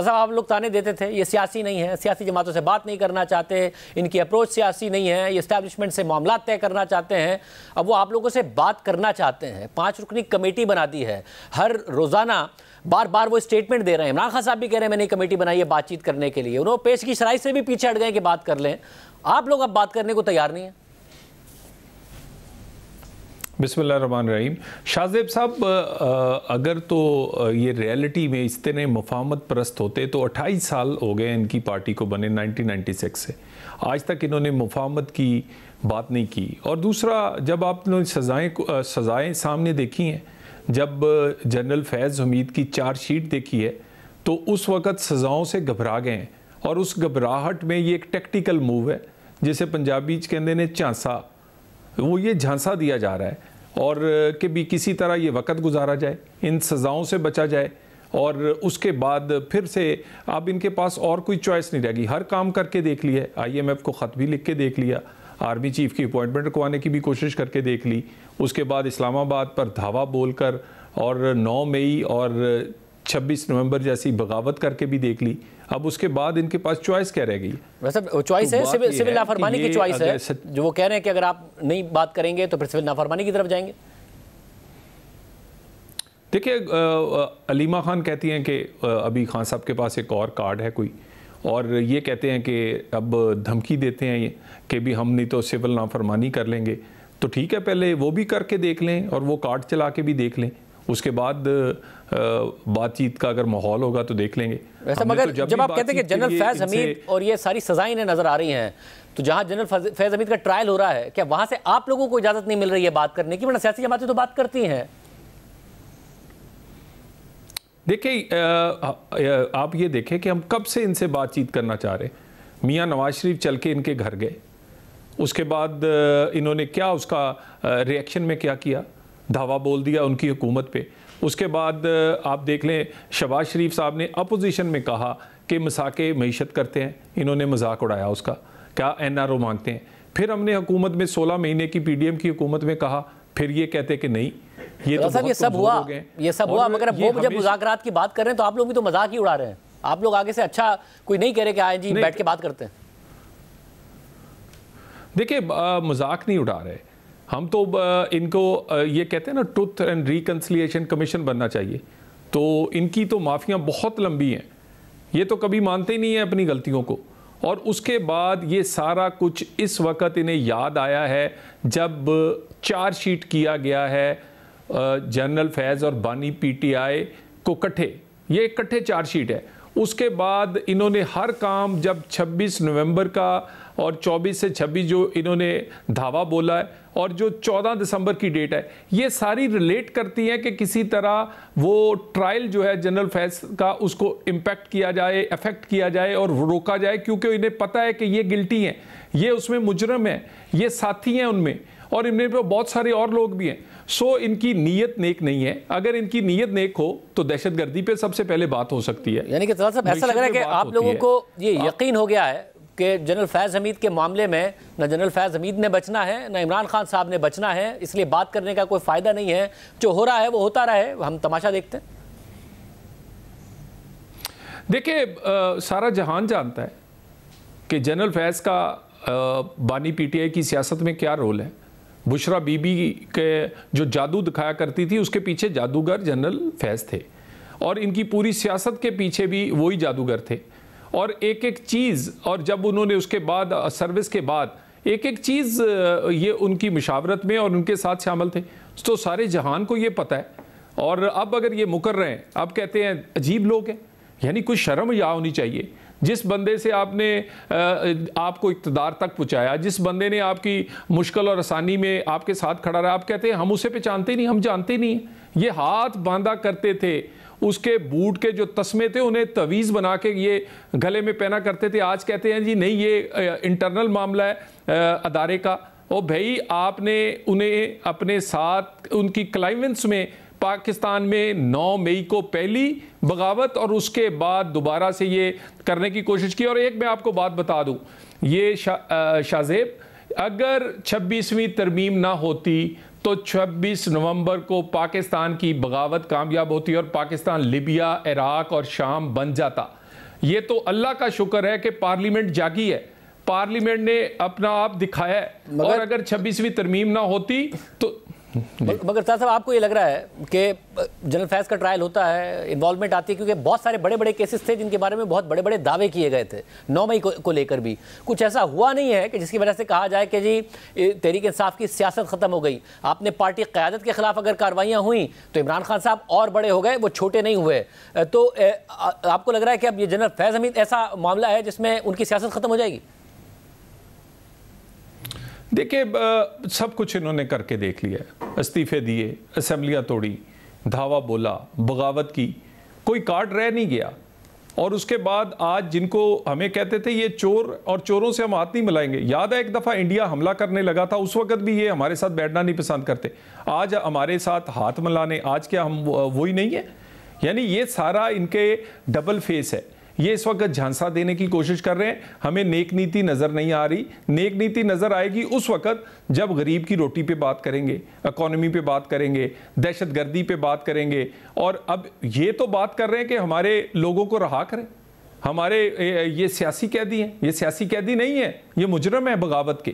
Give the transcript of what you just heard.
साहब आप लोग ताने देते थे ये सियासी नहीं है, सियासी जमातों से बात नहीं करना चाहते, इनकी अप्रोच सियासी नहीं है, ये इस्टेब्लिशमेंट से मामला तय करना चाहते हैं। अब वो आप लोगों से बात करना चाहते हैं, 5 रुकनी कमेटी बना दी है, हर रोज़ाना बार बार वो स्टेटमेंट दे रहे हैं। इमरान खान साहब भी कह रहे हैं मैंने कमेटी बनाई है बातचीत करने के लिए, उन्होंने पेश की शराइ से भी पीछे हट गए कि बात कर लें। आप लोग अब बात करने को तैयार नहीं है। बिस्मिल्लाहिर्रहमानिर्रहीम। शाहज़ेब साहब, अगर तो ये रियलिटी में इतने मुफाहमत परस्त होते तो 28 साल हो गए इनकी पार्टी को बने 1996 से, आज तक इन्होंने मुफाहमत की बात नहीं की। और दूसरा, जब आपने सज़ाएँ सामने देखी हैं, जब जनरल फैज़ हमीद की चार्जशीट देखी है तो उस वक़्त सज़ाओं से घबरा गए हैं। और उस घबराहट में ये एक टैक्टिकल मूव है, जिसे पंजाबी कहते ने झांसा, वो ये झांसा दिया जा रहा है और कि भी किसी तरह ये वक़्त गुजारा जाए, इन सज़ाओं से बचा जाए और उसके बाद फिर से अब इनके पास और कोई चॉइस नहीं रहेगी। हर काम करके देख लिया, IMF को ख़त भी लिख के देख लिया, आर्मी चीफ की अपॉइंटमेंट रखवाने की भी कोशिश करके देख ली, उसके बाद इस्लामाबाद पर धावा बोलकर और 9 मई और 26 नवंबर जैसी बगावत करके भी देख ली। अब उसके बाद इनके पास चॉइस क्या रह गई? वैसे चॉइस है सिविल नाफरमानी की चॉइस है, जो वो कह रहे हैं कि अगर आप नहीं बात करेंगे तो फिर सिविल नाफरमानी की तरफ जाएंगे। देखिए, अलीमा खान कहती हैं कि अभी खान साहब के पास एक और कार्ड है कोई, और ये कहते हैं कि अब धमकी देते हैं कि भी हम नहीं तो सिविल नाफरमानी कर लेंगे। तो ठीक है, पहले वो भी करके देख लें और वो कार्ड चला के भी देख लें, उसके बाद बातचीत का अगर माहौल होगा तो देख लेंगे। वैसे मगर जब आप कहते हैं कि जनरल फैज़ हमीद और ये सारी सजाएं इन्हें नजर आ रही हैं, तो जहां जनरल फैज़ हमीद का ट्रायल हो रहा है, क्या वहां से आप लोगों को इजाजत नहीं मिल रही है बात करने की? वरना सियासी जमातें तो बात करती हैं। देखिए, आप ये देखें कि हम कब से इनसे बातचीत करना चाह रहे। मियाँ नवाज शरीफ चल के इनके घर गए, उसके बाद इन्होंने क्या उसका रिएक्शन में क्या किया, धावा बोल दिया उनकी हुकूमत पे। उसके बाद आप देख लें, शहबाज शरीफ साहब ने अपोजिशन में कहा कि मसाके मईशत करते हैं, इन्होंने मजाक उड़ाया उसका, क्या NRO मांगते हैं। फिर हमने हुकूमत में 16 महीने की PDM की हुकूमत में कहा, फिर ये कहते कि नहीं ये तो ये सब हुआ, ये सब हुआ, मगर अब वो जब मुज़ाकरात की बात कर रहे हैं तो आप लोग भी तो मजाक ही उड़ा रहे हैं। आप लोग आगे से अच्छा कोई नहीं कह रहे कि आए जी बैठ के बात करते हैं। देखिए, मजाक नहीं उड़ा रहे हम तो, इनको ये कहते हैं ना ट्रुथ एंड रिकन्सिलिएशन कमीशन बनना चाहिए। तो इनकी तो माफियाँ बहुत लंबी हैं, ये तो कभी मानते ही नहीं हैं अपनी गलतियों को। और उसके बाद ये सारा कुछ इस वक्त इन्हें याद आया है जब चार्जशीट किया गया है जनरल फैज़ और बानी PTI को इकट्ठे, ये इकट्ठे चार्जशीट है। उसके बाद इन्होंने हर काम, जब 26 नवंबर का और 24 से 26 जो इन्होंने धावा बोला है और जो 14 दिसंबर की डेट है, ये सारी रिलेट करती हैं कि किसी तरह वो ट्रायल जो है जनरल फैज़ का उसको इम्पैक्ट किया जाए, अफेक्ट किया जाए और रोका जाए, क्योंकि इन्हें पता है कि ये गिल्टी हैं, ये उसमें मुजरम है, ये साथी हैं उनमें, और इनमें बहुत सारे और लोग भी हैं। सो इनकी नीयत नेक नहीं है। अगर इनकी नीयत नेक हो तो दहशतगर्दी पे सबसे पहले बात हो सकती है। यानी कि साहब ऐसा लग रहा है कि आप लोगों को ये यकीन हो गया है कि जनरल फैज़ हमीद के मामले में न जनरल फैज़ हमीद ने बचना है, न इमरान खान साहब ने बचना है, इसलिए बात करने का कोई फ़ायदा नहीं है। जो हो रहा है वो होता रहे, हम तमाशा देखते हैं। देखिए, सारा जहान जानता है कि जनरल फैज़ का बानी PTI की सियासत में क्या रोल है। बुशरा बीबी के जो जादू दिखाया करती थी, उसके पीछे जादूगर जनरल फैज़ थे, और इनकी पूरी सियासत के पीछे भी वही जादूगर थे। और एक एक चीज़, और जब उन्होंने उसके बाद सर्विस के बाद एक एक चीज़ ये उनकी मुशावरत में और उनके साथ शामिल थे, तो सारे जहान को ये पता है। और अब अगर ये मुकर रहे हैं, अब कहते हैं अजीब लोग हैं, यानी कुछ शर्म या होनी चाहिए। जिस बंदे से आपने आपको इक़्तिदार तक पहुँचाया, जिस बंदे ने आपकी मुश्किल और आसानी में आपके साथ खड़ा रहा, आप कहते हैं हम उसे पहचानते नहीं, हम जानते नहीं। ये हाथ बांधा करते थे, उसके बूट के जो तस्मे थे उन्हें तवीज़ बना के ये गले में पहना करते थे। आज कहते हैं जी नहीं, ये इंटरनल मामला है अदारे का। ओ भाई, आपने उन्हें अपने साथ उनकी क्लाइमेंस में पाकिस्तान में 9 मई को पहली बगावत और उसके बाद दोबारा से ये करने की कोशिश की। और एक मैं आपको बात बता दूं, ये शाहजेब, अगर 26वीं तरमीम ना होती तो 26 नवंबर को पाकिस्तान की बगावत कामयाब होती और पाकिस्तान लिबिया, इराक और शाम बन जाता। ये तो अल्लाह का शुक्र है कि पार्लियामेंट जागी है, पार्लियामेंट ने अपना आप दिखाया है। और अगर 26वीं तरमीम ना होती तो मगर साहब आपको ये लग रहा है कि जनरल फैज़ का ट्रायल होता है, इन्वॉल्वमेंट आती है, क्योंकि बहुत सारे बड़े बड़े केसेस थे जिनके बारे में बहुत बड़े बड़े दावे किए गए थे 9 मई को लेकर भी, कुछ ऐसा हुआ नहीं है कि जिसकी वजह से कहा जाए कि जी तहरीक इंसाफ की सियासत ख़त्म हो गई। आपने पार्टी क़यादत के खिलाफ अगर कार्रवाइयाँ हुई तो इमरान खान साहब और बड़े हो गए, वो छोटे नहीं हुए। तो आपको लग रहा है कि अब ये जनरल फैज़ हमीद ऐसा मामला है जिसमें उनकी सियासत ख़त्म हो जाएगी? देखिए, सब कुछ इन्होंने करके देख लिया, इस्तीफे दिए, असेंबलियाँ तोड़ी, धावा बोला, बगावत की, कोई कार्ड रह नहीं गया। और उसके बाद आज जिनको हमें कहते थे ये चोर और चोरों से हम हाथ नहीं मिलाएंगे, याद है एक दफ़ा इंडिया हमला करने लगा था, उस वक्त भी ये हमारे साथ बैठना नहीं पसंद करते, आज हमारे साथ हाथ मिलाने, आज क्या हम वही नहीं है? यानी ये सारा इनके डबल फेस है। ये इस वक्त झांसा देने की कोशिश कर रहे हैं, हमें नेक नीति नज़र नहीं आ रही। नेक नीति नज़र आएगी उस वक्त जब गरीब की रोटी पे बात करेंगे, इकोनॉमी पे बात करेंगे, दहशतगर्दी पे बात करेंगे। और अब ये तो बात कर रहे हैं कि हमारे लोगों को रहा करें, हमारे ये सियासी कैदी हैं। ये सियासी कैदी नहीं है, ये मुजरम है बगावत के।